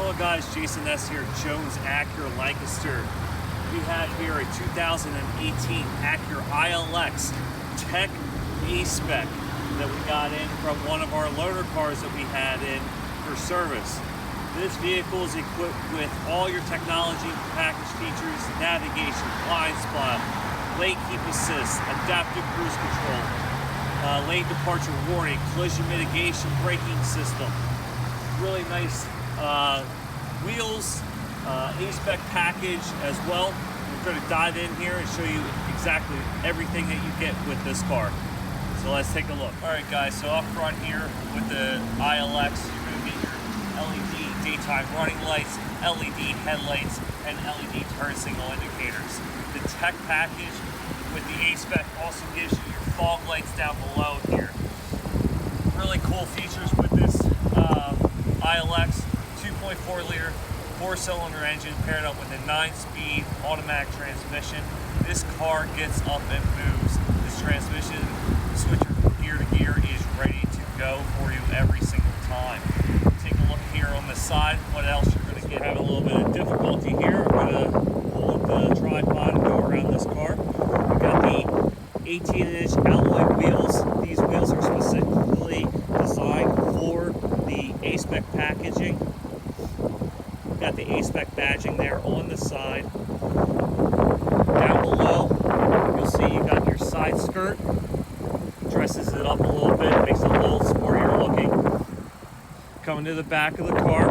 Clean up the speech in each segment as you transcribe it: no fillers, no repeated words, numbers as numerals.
Hello guys, Jason S. here, Jones Acura Lancaster. We have here a 2018 Acura ILX Tech A-Spec that we got in from one of our loaner cars that we had in for service. This vehicle is equipped with all your technology package features, navigation, blind spot, lane keep assist, adaptive cruise control, lane departure warning, collision mitigation braking system, really nice wheels, A-Spec package as well. We're going to dive in here and show you exactly everything that you get with this car. So let's take a look. Alright guys, so up front here with the ILX, you're going to get your LED daytime running lights, LED headlights, and LED turn signal indicators. The tech package with the A-Spec also gives you your fog lights down below here. Really cool features with this ILX. 2.4 liter 4-cylinder engine paired up with a 9-speed automatic transmission. This car gets up and moves. This transmission switcher from gear to gear is ready to go for you every single time. Take a look here on the side. What else you're going to get? Having a little bit of difficulty here. I'm going to pull up the tripod and go around this car. We got the 18-inch alloy wheels. These wheels are specifically designed for the A-Spec packaging. Got the A-Spec badging there on the side. Down below, you'll see you got your side skirt. Dresses it up a little bit, makes it a little sportier looking. Coming to the back of the car.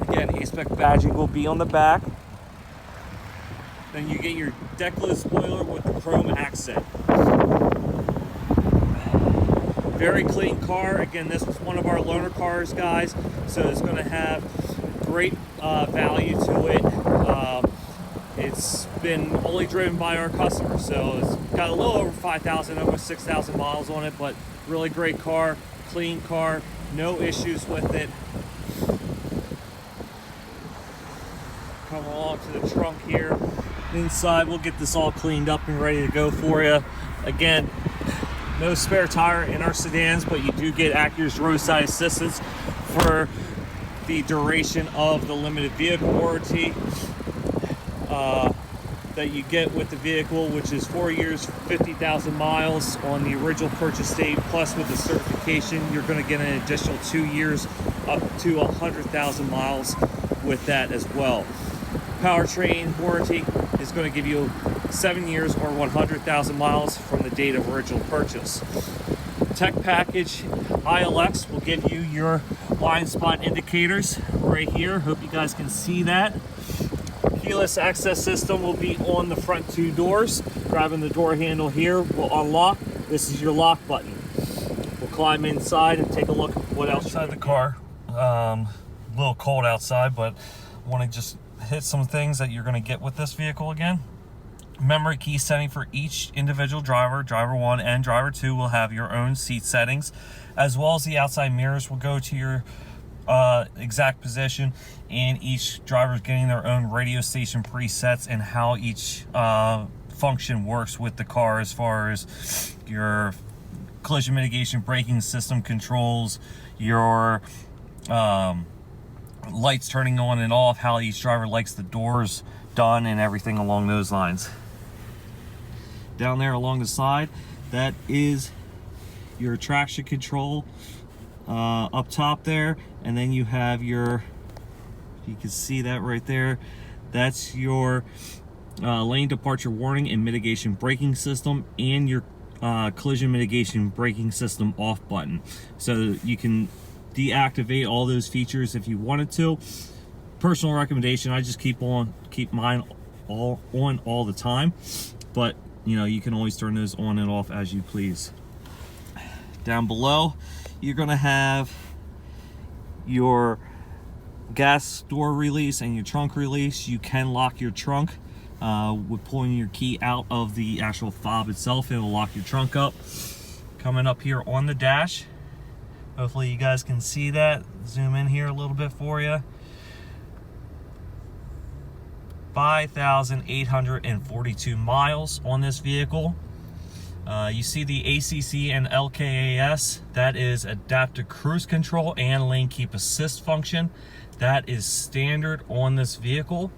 Again, A-Spec badging will be on the back. Then you get your decklid spoiler with the chrome accent. Very clean car. Again, this was one of our loaner cars, guys, so it's going to have great value to it. It's been only driven by our customers, so it's got a little over 5,000, almost 6,000 miles on it, but really great car, clean car, no issues with it. Come along to the trunk here. Inside, we'll get this all cleaned up and ready to go for you. Again, no spare tire in our sedans, but you do get Acura's roadside assistance for the duration of the limited vehicle warranty that you get with the vehicle, which is 4 years, 50,000 miles on the original purchase date. Plus with the certification, you're going to get an additional 2 years up to 100,000 miles with that as well. Powertrain warranty is going to give you 7 years or 100,000 miles from the date of original purchase. Tech package ILX will give you your blind spot indicators right here. Hope you guys can see that. Keyless access system will be on the front two doors. Grabbing the door handle here will unlock. This is your lock button. We'll climb inside and take a look at what else inside the car. A little cold outside, but I want to just hit some things that you're going to get with this vehicle again. Memory key setting for each individual driver. Driver 1 and driver 2 will have your own seat settings, as well as the outside mirrors will go to your exact position, and each driver is getting their own radio station presets and how each function works with the car, as far as your collision mitigation braking system controls, your lights turning on and off, how each driver likes the doors done, and everything along those lines. Down there along the side, that is your traction control up top there, and then you have your, you can see that right there, that's your lane departure warning and mitigation braking system, and your collision mitigation braking system off button, so you can deactivate all those features if you wanted to. Personal recommendation, I just keep mine all on all the time, but you know, you can always turn those on and off as you please. Down below, you're going to have your gas door release and your trunk release. You can lock your trunk with pulling your key out of the actual fob itself. It will lock your trunk up. Coming up here on the dash, hopefully you guys can see that. Zoom in here a little bit for you. 5,842 miles on this vehicle. You see the ACC and LKAS, that is adaptive cruise control and lane keep assist function. That is standard on this vehicle.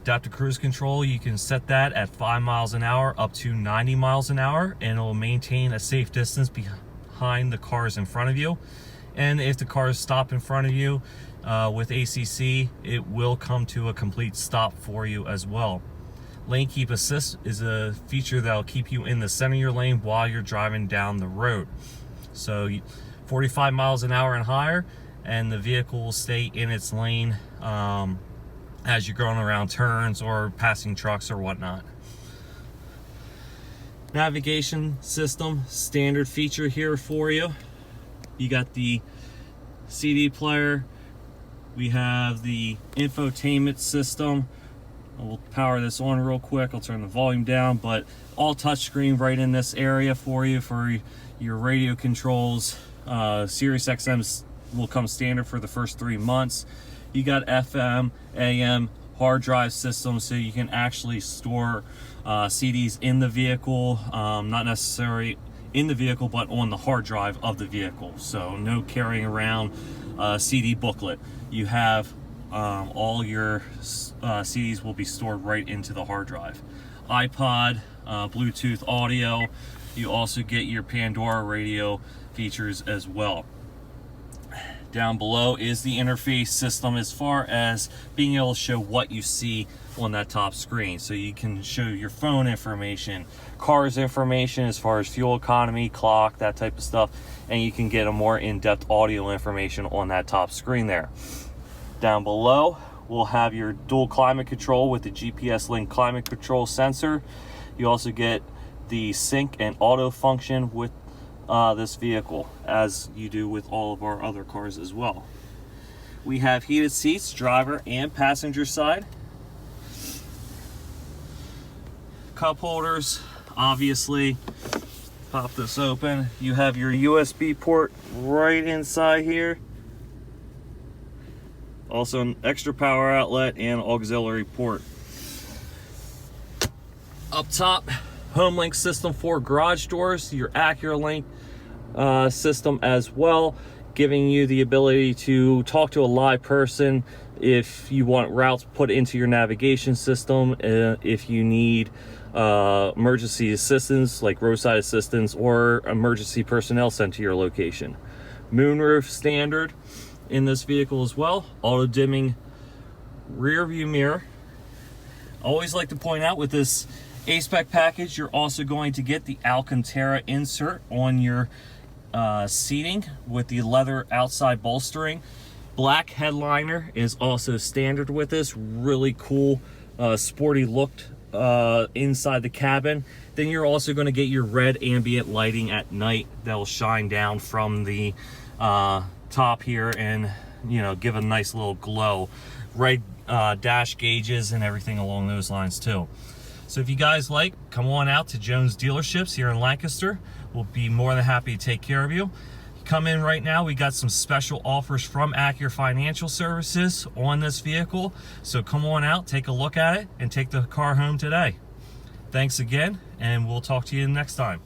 Adaptive cruise control, you can set that at 5 miles an hour up to 90 miles an hour, and it will maintain a safe distance behind the cars in front of you. And if the cars stop in front of you with ACC, it will come to a complete stop for you as well. Lane keep assist is a feature that will keep you in the center of your lane while you're driving down the road. So 45 miles an hour and higher, and the vehicle will stay in its lane as you're going around turns or passing trucks or whatnot. Navigation system, standard feature here for you. You got the CD player, we have the infotainment system. We'll power this on real quick. I'll turn the volume down, but all touchscreen right in this area for you for your radio controls. Sirius XM will come standard for the first 3 months. You got FM, AM, hard drive system, so you can actually store CDs in the vehicle, not necessarily in the vehicle, but on the hard drive of the vehicle. So no carrying around CD booklet. You have all your CDs will be stored right into the hard drive. iPod, Bluetooth audio. You also get your Pandora radio features as well. Down below is the interface system as far as being able to show what you see on that top screen. So you can show your phone information, cars information as far as fuel economy, clock, that type of stuff, and you can get a more in-depth audio information on that top screen there. Down below, we'll have your dual climate control with the GPS link climate control sensor. You also get the sync and auto function with this vehicle, as you do with all of our other cars as well. We have heated seats, driver and passenger side. Cup holders, obviously. Pop this open. You have your USB port right inside here. Also an extra power outlet and auxiliary port. Up top, home link system for garage doors, your AcuraLink system as well, giving you the ability to talk to a live person if you want routes put into your navigation system, if you need emergency assistance like roadside assistance or emergency personnel sent to your location. Moonroof standard in this vehicle as well. Auto dimming rear view mirror. Always like to point out with this A-Spec package, you're also going to get the Alcantara insert on your seating with the leather outside bolstering. Black headliner is also standard with this. Really cool, sporty look inside the cabin. Then you're also going to get your red ambient lighting at night that will shine down from the top here and, you know, give a nice little glow. Red dash gauges and everything along those lines too. So if you guys like, come on out to Jones dealerships here in Lancaster. We'll be more than happy to take care of you. Come in right now. We got some special offers from Acura Financial Services on this vehicle. So come on out, take a look at it, and take the car home today. Thanks again, and we'll talk to you next time.